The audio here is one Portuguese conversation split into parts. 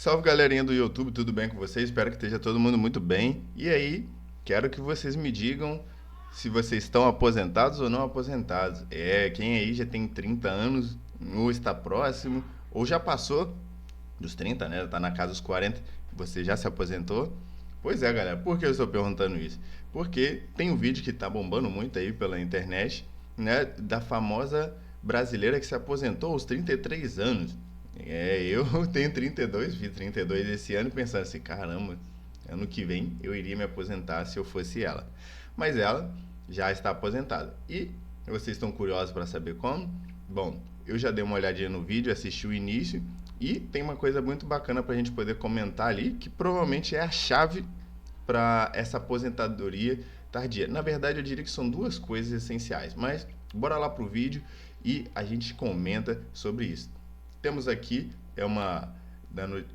Salve galerinha do YouTube, tudo bem com vocês? Espero que esteja todo mundo muito bem. E aí, quero que vocês me digam se vocês estão aposentados ou não aposentados. Quem aí já tem 30 anos, ou está próximo, ou já passou dos 30, né? Tá na casa dos 40, você já se aposentou? Pois é, galera, por que eu estou perguntando isso? Porque tem um vídeo que tá bombando muito aí pela internet, né? Da famosa brasileira que se aposentou aos 33 anos. Eu tenho 32, fiz 32 esse ano, pensando assim, caramba, ano que vem eu iria me aposentar se eu fosse ela. Mas ela já está aposentada. E vocês estão curiosos para saber como? Bom, eu já dei uma olhadinha no vídeo, assisti o início e tem uma coisa muito bacana para a gente poder comentar ali, que provavelmente é a chave para essa aposentadoria tardia. Na verdade, eu diria que são duas coisas essenciais, mas bora lá pro vídeo e a gente comenta sobre isso. Temos aqui, uma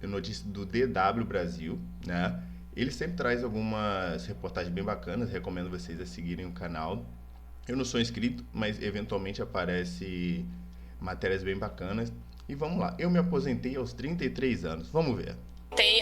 notícia do DW Brasil, né? Ele sempre traz algumas reportagens bem bacanas, recomendo vocês a seguirem o canal. Eu não sou inscrito, mas eventualmente aparece matérias bem bacanas. E vamos lá, eu me aposentei aos 33 anos, vamos ver.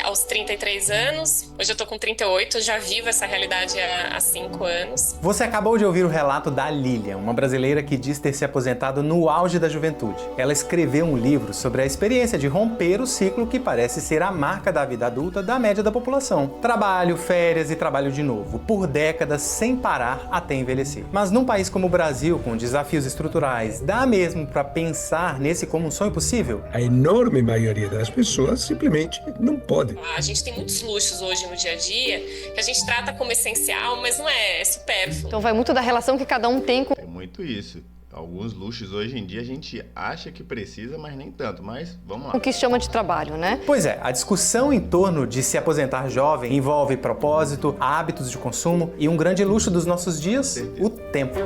Aos 33 anos, hoje eu tô com 38, já vivo essa realidade há 5 anos. Você acabou de ouvir o relato da Lilian, uma brasileira que diz ter se aposentado no auge da juventude. Ela escreveu um livro sobre a experiência de romper o ciclo que parece ser a marca da vida adulta da média da população. Trabalho, férias e trabalho de novo, por décadas sem parar até envelhecer. Mas num país como o Brasil, com desafios estruturais, dá mesmo para pensar nesse como um sonho possível? A enorme maioria das pessoas simplesmente não pode. A gente tem muitos luxos hoje no dia a dia que a gente trata como essencial, mas não é, é supérfluo. Então vai muito da relação que cada um tem com... É muito isso. Alguns luxos hoje em dia a gente acha que precisa, mas nem tanto. Mas vamos lá. o que chama de trabalho, né? Pois é, a discussão em torno de se aposentar jovem envolve propósito, hábitos de consumo e um grande luxo dos nossos dias, o tempo.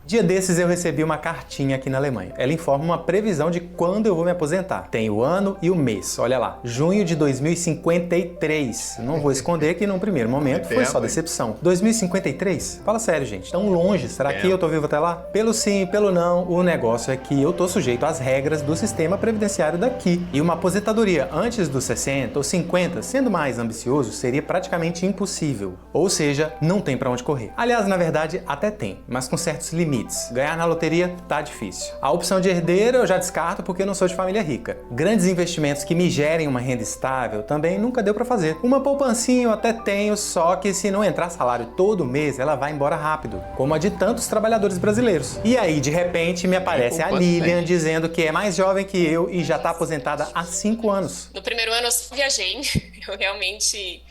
Dia desses eu recebi uma cartinha aqui na Alemanha. Ela informa uma previsão de quando eu vou me aposentar. Tem o ano e o mês. Olha lá, junho de 2053. Não vou esconder que num primeiro momento foi só decepção. 2053? Fala sério, gente. Tão longe. Será que eu tô vivo até lá? Pelo sim, pelo não, o negócio é que eu tô sujeito às regras do sistema previdenciário daqui. E uma aposentadoria antes dos 60 ou 50, sendo mais ambicioso, seria praticamente impossível. Ou seja, não tem pra onde correr. Aliás, na verdade, até tem, mas com certos limites. Ganhar na loteria tá difícil. A opção de herdeiro eu já descarto porque eu não sou de família rica. Grandes investimentos que me gerem uma renda estável também nunca deu pra fazer. Uma poupancinha eu até tenho, só que se não entrar salário todo mês, ela vai embora rápido, como a de tantos trabalhadores brasileiros. E aí, de repente, me aparece a Lilian dizendo que é mais jovem que eu e já tá aposentada há 5 anos. No primeiro ano eu só viajei, eu realmente...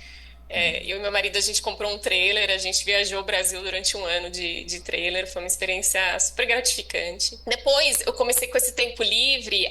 eu e meu marido, a gente comprou um trailer, a gente viajou o Brasil durante um ano de trailer, foi uma experiência super gratificante. Depois, eu comecei com esse tempo livre,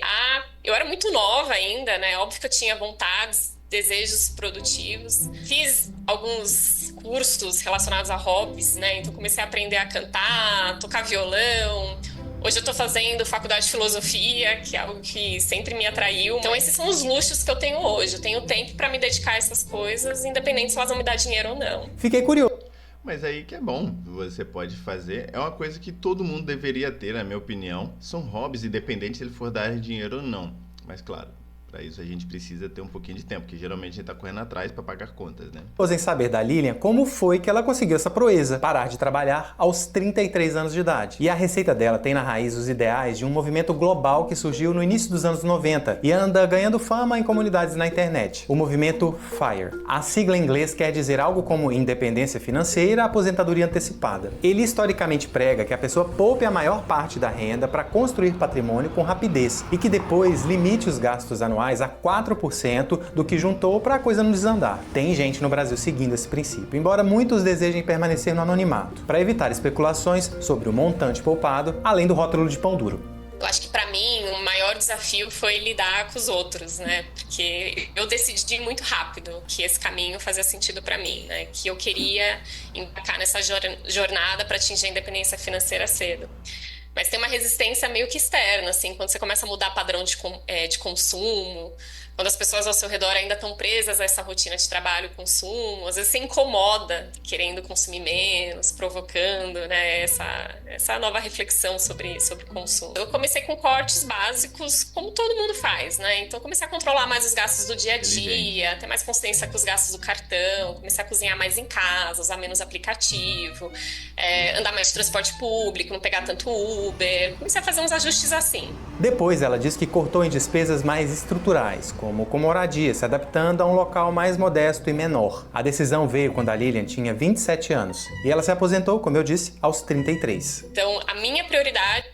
eu era muito nova ainda, né? Óbvio que eu tinha vontades, desejos produtivos. Fiz alguns cursos relacionados a hobbies, né? Então, comecei a aprender a cantar, tocar violão. Hoje eu tô fazendo faculdade de filosofia, que é algo que sempre me atraiu. Então esses são os luxos que eu tenho hoje. Eu tenho tempo para me dedicar a essas coisas, independente se elas vão me dar dinheiro ou não. Fiquei curioso. Mas aí que é bom, você pode fazer. É uma coisa que todo mundo deveria ter, na minha opinião. São hobbies, independente se ele for dar dinheiro ou não. Mas claro, para isso a gente precisa ter um pouquinho de tempo, porque geralmente a gente tá correndo atrás para pagar contas, né? Em saber da Lilian como foi que ela conseguiu essa proeza, parar de trabalhar aos 33 anos de idade. E a receita dela tem na raiz os ideais de um movimento global que surgiu no início dos anos 90 e anda ganhando fama em comunidades na internet. O movimento FIRE. A sigla em inglês quer dizer algo como independência financeira, aposentadoria antecipada. Ele historicamente prega que a pessoa poupe a maior parte da renda para construir patrimônio com rapidez e que depois limite os gastos anuais a 4% do que juntou para a coisa não desandar. Tem gente no Brasil seguindo esse princípio, embora muitos desejem permanecer no anonimato, para evitar especulações sobre o montante poupado, além do rótulo de pão duro. Eu acho que para mim o maior desafio foi lidar com os outros, né? Porque eu decidi muito rápido que esse caminho fazia sentido para mim, né? Que eu queria embarcar nessa jornada para atingir a independência financeira cedo. Mas tem uma resistência meio que externa, assim, quando você começa a mudar padrão de consumo, quando as pessoas ao seu redor ainda estão presas a essa rotina de trabalho e consumo, às vezes você incomoda, querendo consumir menos, provocando, né, essa nova reflexão sobre consumo. Eu comecei com cortes básicos, como todo mundo faz, né? Então eu comecei a controlar mais os gastos do dia a Inteligente. dia, ter mais consciência com os gastos do cartão, comecei a cozinhar mais em casa, usar menos aplicativo, andar mais de transporte público, não pegar tanto Uber. Comecei a fazer uns ajustes assim. Depois, ela diz que cortou em despesas mais estruturais, como com moradia, se adaptando a um local mais modesto e menor. A decisão veio quando a Lilian tinha 27 anos e ela se aposentou, como eu disse, aos 33. Então, a minha prioridade...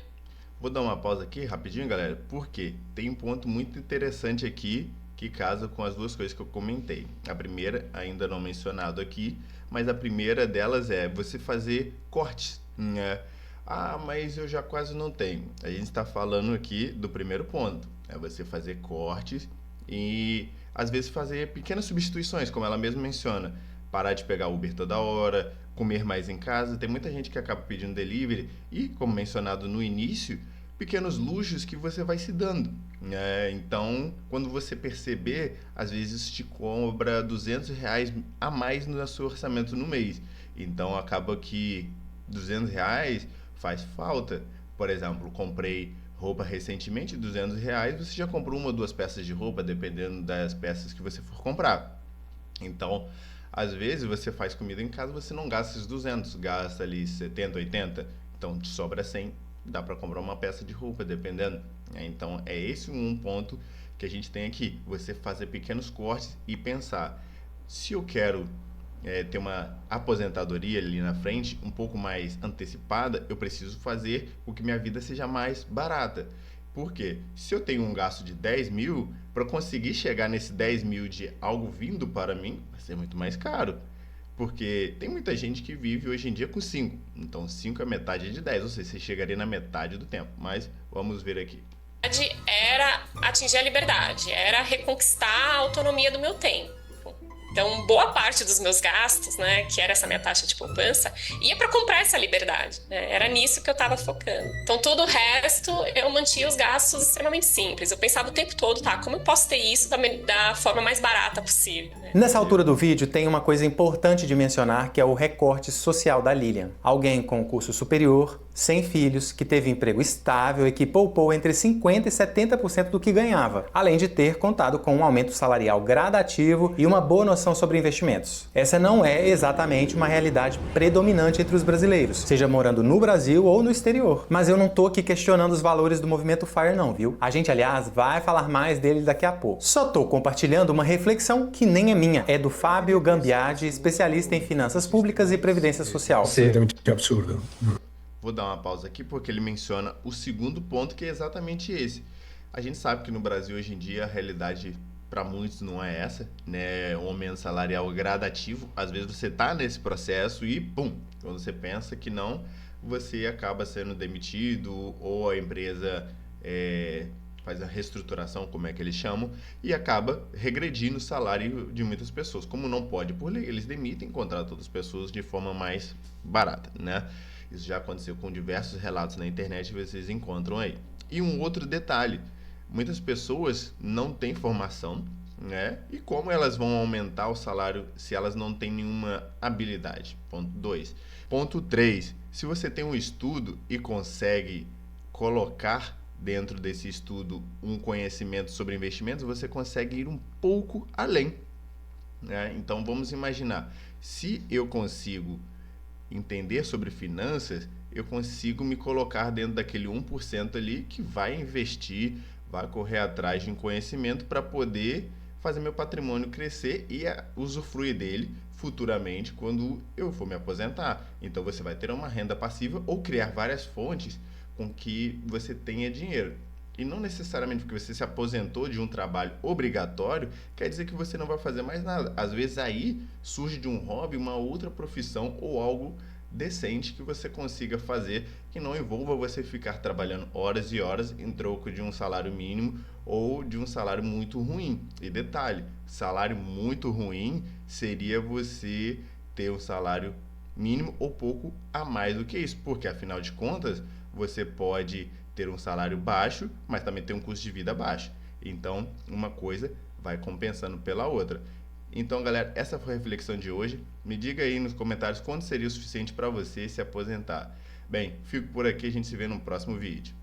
Vou dar uma pausa aqui rapidinho, galera, porque tem um ponto muito interessante aqui que casa com as duas coisas que eu comentei. A primeira, ainda não mencionado aqui, mas a primeira delas é você fazer cortes, né? Ah, mas eu já quase não tenho. A gente está falando aqui do primeiro ponto, é você fazer cortes e às vezes fazer pequenas substituições, como ela mesma menciona. Parar de pegar Uber toda hora, comer mais em casa. Tem muita gente que acaba pedindo delivery e, como mencionado no início, pequenos luxos que você vai se dando, né? Então, quando você perceber, às vezes te cobra R$ 200 a mais no seu orçamento no mês. Então, acaba que R$ 200 faz falta. Por exemplo, comprei roupa recentemente, R$ 200, você já comprou uma ou duas peças de roupa, dependendo das peças que você for comprar. Então, às vezes você faz comida em casa, você não gasta esses 200, gasta ali 70, 80, então te sobra 100, dá para comprar uma peça de roupa, dependendo, né? Então, é esse um ponto que a gente tem aqui, você fazer pequenos cortes e pensar, se eu quero ter uma aposentadoria ali na frente, um pouco mais antecipada, eu preciso fazer com que minha vida seja mais barata. Por quê? Se eu tenho um gasto de 10 mil, para conseguir chegar nesse 10 mil de algo vindo para mim, vai ser muito mais caro. Porque tem muita gente que vive hoje em dia com 5. Então 5 é metade de 10, ou seja, você chegaria na metade do tempo. Mas vamos ver aqui. Era atingir a liberdade, era reconquistar a autonomia do meu tempo. Então, boa parte dos meus gastos, né, que era essa minha taxa de poupança, ia para comprar essa liberdade, né? Era nisso que eu estava focando. Então, todo o resto, eu mantinha os gastos extremamente simples. Eu pensava o tempo todo, tá, como eu posso ter isso da forma mais barata possível, né? Nessa altura do vídeo, tem uma coisa importante de mencionar, que é o recorte social da Lilian. Alguém com curso superior, sem filhos, que teve emprego estável e que poupou entre 50% e 70% do que ganhava, além de ter contado com um aumento salarial gradativo e uma boa noção sobre investimentos. Essa não é exatamente uma realidade predominante entre os brasileiros, seja morando no Brasil ou no exterior. Mas eu não tô aqui questionando os valores do movimento FIRE não, viu? A gente, aliás, vai falar mais dele daqui a pouco. Só tô compartilhando uma reflexão que nem é minha, é do Fábio Gambiadi, especialista em finanças públicas e previdência social. Completamente absurdo. Vou dar uma pausa aqui porque ele menciona o segundo ponto, que é exatamente esse. A gente sabe que no Brasil hoje em dia a realidade para muitos não é essa, né? Um aumento salarial gradativo. Às vezes você tá nesse processo e pum, quando você pensa que não, você acaba sendo demitido ou a empresa faz a reestruturação, como é que eles chamam, e acaba regredindo o salário de muitas pessoas. Como não pode por lei, eles demitem, contratam outras pessoas de forma mais barata, né? Isso já aconteceu com diversos relatos na internet, vocês encontram aí. E um outro detalhe, muitas pessoas não têm formação, né? E como elas vão aumentar o salário se elas não têm nenhuma habilidade? Ponto 2. Ponto 3. Se você tem um estudo e consegue colocar dentro desse estudo um conhecimento sobre investimentos, você consegue ir um pouco além, né? Então vamos imaginar, se eu consigo entender sobre finanças, eu consigo me colocar dentro daquele 1% ali que vai investir, vai correr atrás de um conhecimento para poder fazer meu patrimônio crescer e usufruir dele futuramente quando eu for me aposentar. Então você vai ter uma renda passiva ou criar várias fontes com que você tenha dinheiro. E não necessariamente porque você se aposentou de um trabalho obrigatório, quer dizer que você não vai fazer mais nada. Às vezes aí surge de um hobby uma outra profissão ou algo decente que você consiga fazer que não envolva você ficar trabalhando horas e horas em troco de um salário mínimo ou de um salário muito ruim. E detalhe, salário muito ruim seria você ter um salário mínimo ou pouco a mais do que isso, porque afinal de contas você pode ter um salário baixo, mas também ter um custo de vida baixo. Então, uma coisa vai compensando pela outra. Então, galera, essa foi a reflexão de hoje. Me diga aí nos comentários quanto seria o suficiente para você se aposentar. Bem, fico por aqui, a gente se vê no próximo vídeo.